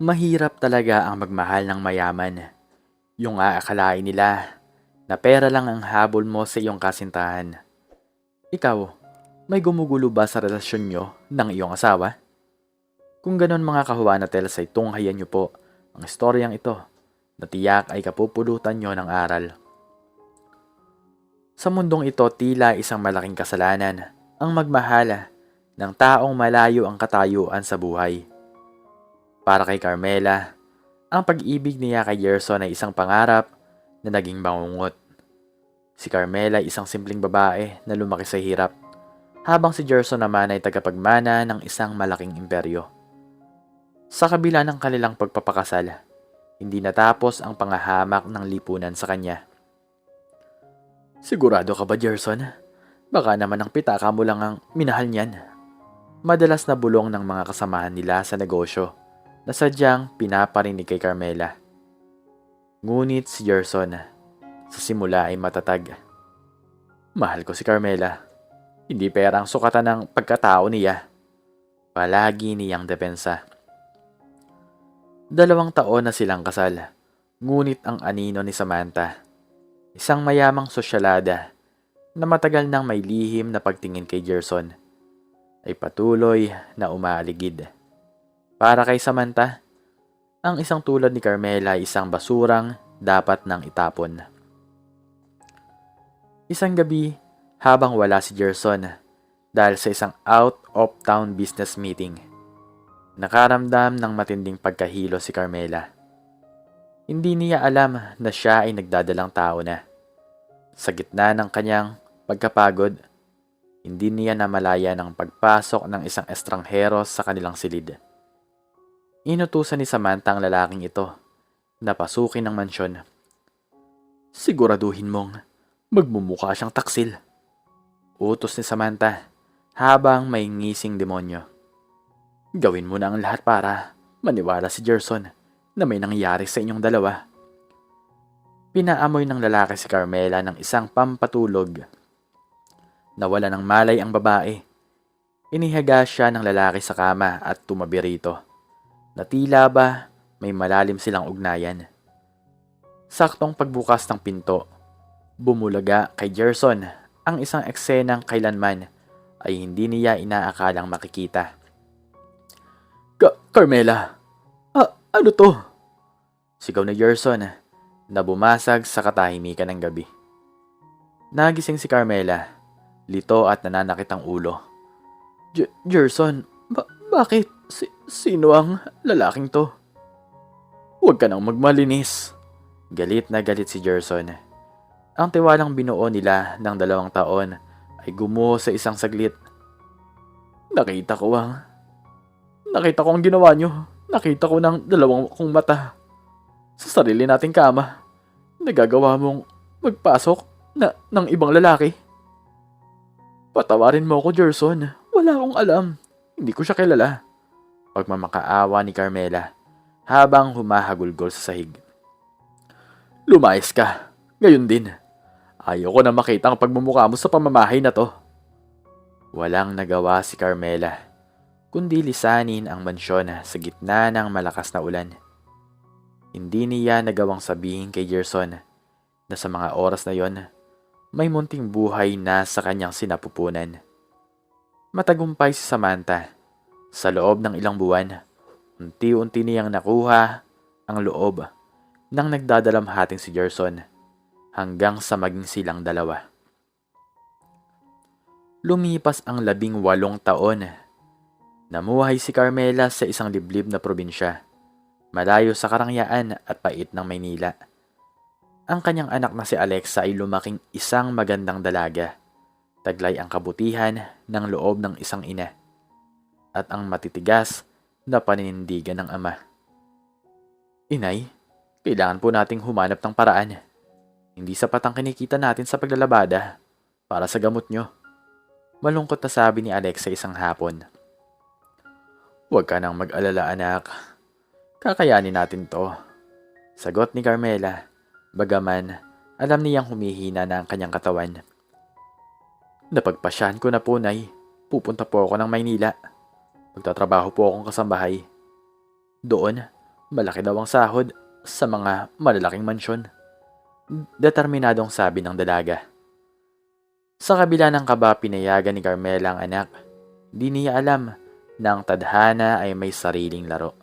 Mahirap talaga ang magmahal ng mayaman. Yung aakalain nila na pera lang ang habol mo sa iyong kasintahan. Ikaw, may gumugulo ba sa relasyon nyo ng iyong asawa? Kung ganon mga kahuanatel sa itunghayan nyo po ang istoryang ito na tiyak ay kapupulutan nyo ng aral. Sa mundong ito tila isang malaking kasalanan ang magmahal ng taong malayo ang katayuan sa buhay. Para kay Carmela, ang pag-ibig niya kay Gerson ay isang pangarap na naging bangungot. Si Carmela ay isang simpleng babae na lumaki sa hirap, habang si Gerson naman ay tagapagmana ng isang malaking imperyo. Sa kabila ng kanilang pagpapakasal, hindi natapos ang pangahamak ng lipunan sa kanya. Sigurado ka ba, Gerson? Baka naman ang pitaka mo lang ang minahal niyan. Madalas na bulong ng mga kasamahan nila sa negosyo na sadyang pinaparinig kay Carmela. Ngunit si Gerson, sa simula ay matatag. Mahal ko si Carmela. Hindi pera ang sukatan ng pagkatao niya. Palagi niyang depensa. 2 taon na silang kasal. Ngunit ang anino ni Samantha, isang mayamang sosyalada na matagal nang may lihim na pagtingin kay Gerson, ay patuloy na umaaligid. Para kay Samantha, ang isang tulad ni Carmela ay isang basurang dapat nang itapon. Isang gabi, habang wala si Gerson dahil sa isang out-of-town business meeting, nakaramdam ng matinding pagkahilo si Carmela. Hindi niya alam na siya ay nagdadalang tao na. Sa gitna ng kanyang pagkapagod, hindi niya namalaya ng pagpasok ng isang estranghero sa kanilang silid. Inutusan ni Samantha ang lalaking ito na pasukin ang mansyon. Siguraduhin mong magmumukha siyang taksil. Utos ni Samantha habang may ngising demonyo. Gawin mo na ang lahat para maniwala si Gerson na may nangyari sa inyong dalawa. Pinaamoy ng lalaki si Carmela ng isang pampatulog. Nawala ng malay ang babae. Inihaga siya ng lalaki sa kama at tumabi rito. Na tila ba may malalim silang ugnayan. Saktong pagbukas ng pinto, bumulaga kay Gerson ang isang eksenang kailanman ay hindi niya inaakalang makikita. Carmela, ano to? Sigaw ni Gerson na bumasag sa katahimikan ng gabi. Nagising si Carmela, lito at nananakit ang ulo. Gerson, bakit? Sino ang lalaking to? Huwag ka nang magmalinis. Galit na galit si Gerson. Ang tiwalang binuo nila ng 2 taon ay gumuho sa isang saglit. Nakita ko ang ginawa nyo. Nakita ko ng 2 kong mata. Sa sarili nating kama, nagagawa mong magpasok ng ibang lalaki. Patawarin mo ako, Gerson. Wala akong alam. Hindi ko siya kilala. Pagmamakaawa ni Carmela habang humahagulgol sa sahig. Lumayas ka. Gayon din. Ayoko na makita ang pagmumukha mo sa pamamahay na to. Walang nagawa si Carmela, kundi lisanin ang mansyon sa gitna ng malakas na ulan. Hindi niya nagawang sabihin kay Gerson na sa mga oras na yon, may munting buhay na sa kanyang sinapupunan. Matagumpay si Samantha. Sa loob ng ilang buwan, unti-unti niyang nakuha ang loob ng nagdadalamhating si Gerson hanggang sa maging silang 2. Lumipas ang 18 taon. Namuhay si Carmela sa isang liblib na probinsya, malayo sa karangyaan at pait ng Maynila. Ang kanyang anak na si Alexa ay lumaking isang magandang dalaga. Taglay ang kabutihan ng loob ng isang ina at ang matitigas na paninindigan ng ama. Inay, kailangan po nating humanap ng paraan. Hindi sapat ang kinikita natin sa paglalabada para sa gamot nyo. Malungkot na sabi ni Alexa isang hapon. Huwag ka nang mag-alala, anak. Kakayanin natin to. Sagot ni Carmela, bagaman alam niyang humihina na ang kanyang katawan. Napagpasyahan ko na po, Nay. Pupunta po ako ng Maynila. Magtatrabaho po akong kasambahay. Doon, Malaki daw ang sahod sa mga malalaking mansyon. Determinadong sabi ng dalaga. Sa kabila ng kaba, pinayagan ni Carmela ang anak. Di niya alam na ang tadhana ay may sariling laro.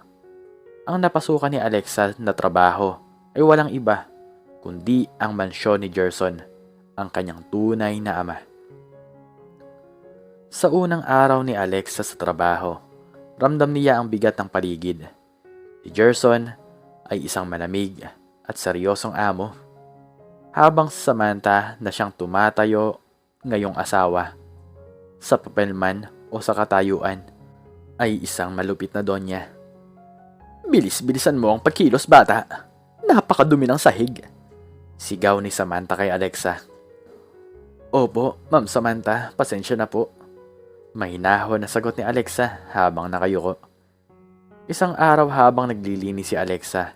Ang napasukan ni Alexa na trabaho ay walang iba kundi ang mansyon ni Gerson, ang kanyang tunay na ama. Sa unang araw ni Alexa sa trabaho, ramdam niya ang bigat ng paligid. Si Gerson ay isang malamig at seryosong amo, habang si Samantha na siyang tumatayo ngayong asawa, sa papel man o sa katayuan, ay isang malupit na donya. Bilis-bilisan mo ang pagkilos, bata. Napakadumi ng sahig. Sigaw ni Samantha kay Alexa. Opo, Ma'am Samantha, pasensya na po. Mahinahon na sagot ni Alexa habang nakayuko. Isang araw habang naglilinis si Alexa,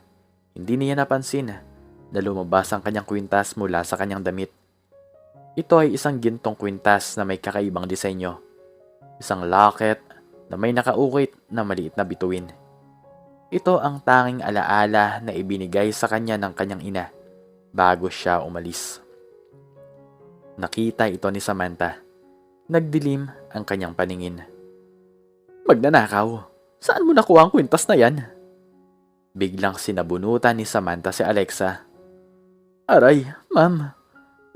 hindi niya napansin na lumabas ang kanyang kwintas mula sa kanyang damit. Ito ay isang gintong kwintas na may kakaibang disenyo. Isang locket na may nakaukit na maliit na bituin. Ito ang tanging alaala na ibinigay sa kanya ng kanyang ina bago siya umalis. Nakita ito ni Samantha. Nagdilim ang kanyang paningin. Magnanakaw, saan mo nakuha ang kwintas na yan? Biglang sinabunutan ni Samantha si Alexa. Aray, ma'am,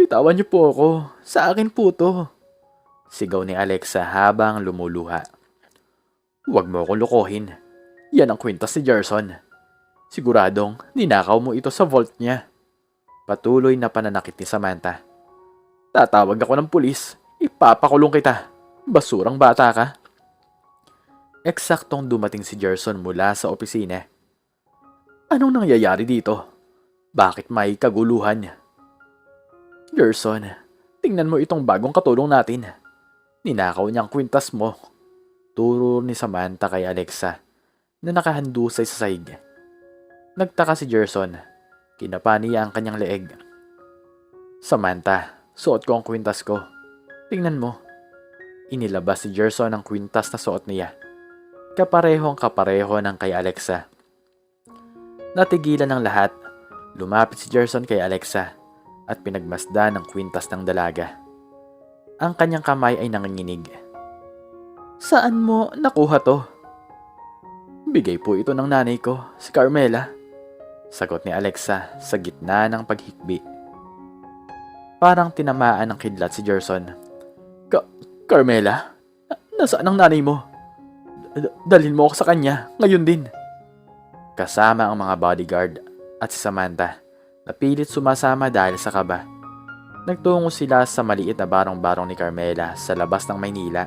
bitawan niyo po ako. Sa akin po to. Sigaw ni Alexa habang lumuluha. Huwag mo akong lokohin. Yan ang kwintas ni Gerson. Siguradong ninakaw mo ito sa vault niya. Patuloy na pananakit ni Samantha. Tatawag ako ng pulis. Ipapakulong kita. Basurang bata ka. Eksaktong dumating si Gerson mula sa opisina. Anong nangyayari dito? Bakit may kaguluhan? Gerson, tingnan mo itong bagong katulong natin. Ninakaw niyang kwintas mo. Turo ni Samantha kay Alexa na nakahandusay sa sahig. Nagtaka si Gerson. Kinapa niya ang kanyang leeg. Samantha, suot ko ang kwintas ko. Tingnan mo. Inilabas si Gerson ang kwintas na suot niya. Kapareho ng kay Alexa. Natigilan ng lahat. Lumapit si Gerson kay Alexa at pinagmasdan ang kwintas ng dalaga. Ang kanyang kamay ay nanginginig. Saan mo nakuha to? Bigay po ito ng nanay ko, si Carmela. Sagot ni Alexa sa gitna ng paghikbi. Parang tinamaan ng kidlat si Gerson. Carmela? Nasaan ang nanay mo? Dalhin mo ako sa kanya, ngayon din. Kasama ang mga bodyguard at si Samantha, na pilit sumasama dahil sa kaba. Nagtungo sila sa maliit na barong-barong ni Carmela sa labas ng Maynila.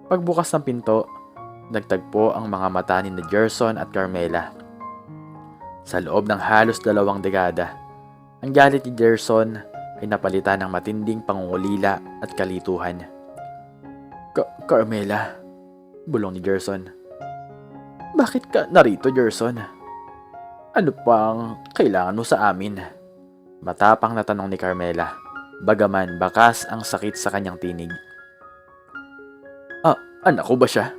Pagbukas ng pinto, nagtagpo ang mga mata ni Gerson at Carmela. Sa loob ng halos 2 dekada, ang galit ni Gerson ay napalitan ng matinding pangungulila at kalituhan. Carmela, bulong ni Gerson. Bakit ka narito, Gerson? Ano pang kailangan mo sa amin? Matapang na tanong ni Carmela, bagaman bakas ang sakit sa kanyang tinig. Anak ko ba siya?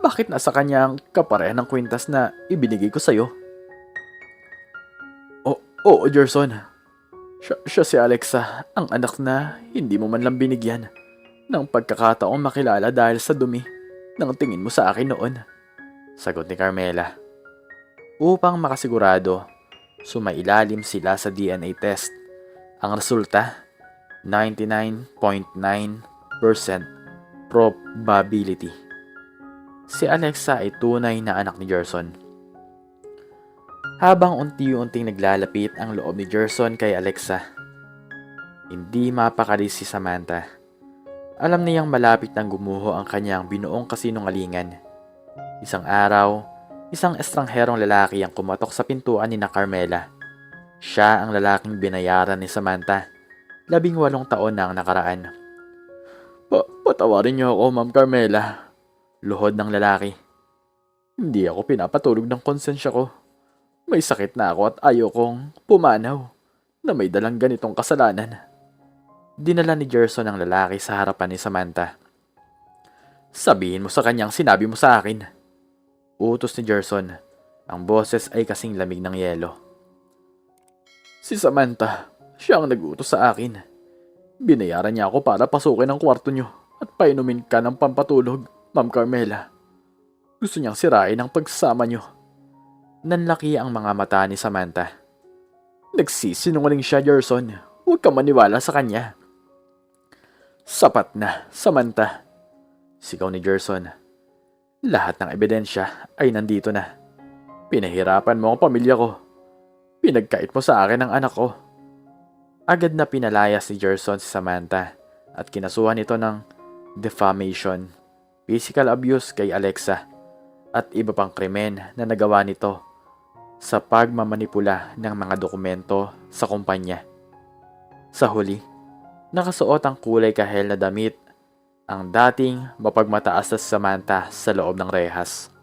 Bakit nasa kanyang kaparehan ng kwintas na ibinigay ko sa'yo? Oo, Gerson. Siya si Alexa, ang anak na hindi mo man lang binigyan ng pagkakataong makilala dahil sa dumi ng tingin mo sa akin noon. Sagot ni Carmela. Upang makasigurado, sumailalim sila sa DNA test. Ang resulta, 99.9% probability. Si Alexa ay tunay na anak ni Gerson. Habang unti-unting naglalapit ang loob ni Gerson kay Alexa, hindi mapakali si Samantha. Alam niyang malapit nang gumuho ang kanyang binuong kasinungalingan. Isang araw, isang estrangherong lalaki ang kumatok sa pintuan ni Carmela. Siya ang lalaking binayaran ni Samantha. 18 taon na ang nakaraan. Patawarin niyo ako, Ma'am Carmela. Luhod ng lalaki. Hindi ako pinapatulog ng konsensya ko. May sakit na ako at ayaw kong pumanaw na may dalang ganitong kasalanan. Dinala ni Gerson ang lalaki sa harapan ni Samantha. Sabihin mo sa kanyang sinabi mo sa akin. Utos ni Gerson. Ang boses ay kasing lamig ng yelo. Si Samantha, siya ang nag-utos sa akin. Binayaran niya ako para pasukin ang kwarto niyo at painumin ka ng pampatulog, Ma'am Carmela. Gusto niyang sirain ang pagsama niyo. Nanlaki ang mga mata ni Samantha. Nagsisinungaling siya, Gerson. Huwag ka maniwala sa kanya. Sapat na, Samantha. Sigaw ni Gerson. Lahat ng ebidensya ay nandito na. Pinahirapan mo ang pamilya ko. Pinagkait mo sa akin ang anak ko. Agad na pinalayas ni Gerson si Samantha at kinasuhan ito ng defamation, physical abuse kay Alexa at iba pang krimen na nagawa nito sa pagmamanipula ng mga dokumento sa kumpanya. Sa huli, nakasuot ang kulay kahel na damit ang dating mapagmataas na Samantha sa loob ng rehas.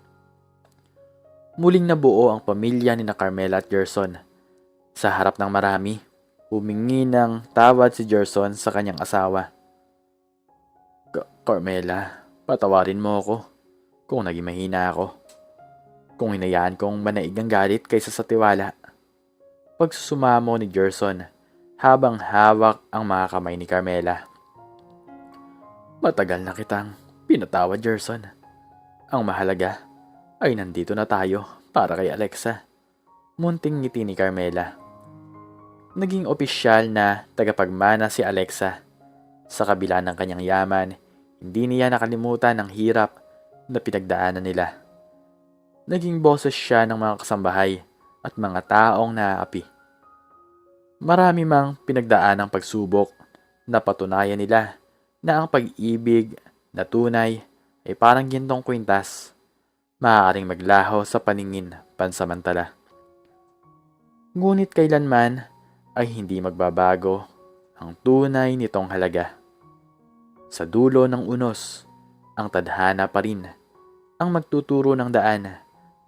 Muling nabuo ang pamilya ni Carmela at Gerson. Sa harap ng marami, humingi ng tawad si Gerson sa kanyang asawa. Carmela, patawarin mo ako kung naging mahina ako. Kung hinayaan kong manaig ang galit kaysa sa tiwala. Pagsusumamo ni Gerson habang hawak ang mga kamay ni Carmela. Matagal na kitang pinatawad, Gerson. Ang mahalaga ay nandito na tayo para kay Alexa. Munting ngiti ni Carmela. Naging opisyal na tagapagmana si Alexa. Sa kabila ng kanyang yaman, hindi niya nakalimutan ang hirap na pinagdaanan nila. Naging boses siya ng mga kasambahay at mga taong naaapi. Marami mang pinagdaan ng pagsubok na patunayan nila na ang pag-ibig na tunay ay parang gintong kwintas, maaaring maglaho sa paningin pansamantala. Ngunit kailanman ay hindi magbabago ang tunay nitong halaga. Sa dulo ng unos, ang tadhana pa rin ang magtuturo ng daan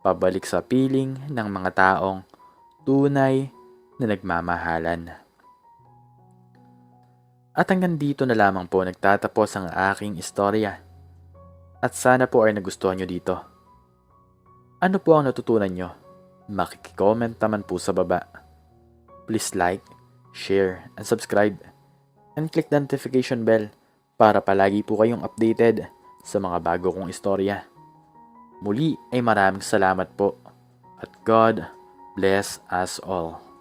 pabalik sa piling ng mga taong tunay na nagmamahalan. At hanggang dito na lamang po nagtatapos ang aking istorya. At sana po ay nagustuhan nyo dito. Ano po ang natutunan nyo? Makikicomment naman po sa baba. Please like, share, and subscribe. And click the notification bell para palagi po kayong updated sa mga bago kong istorya. Muli ay maraming salamat po. At God bless us all.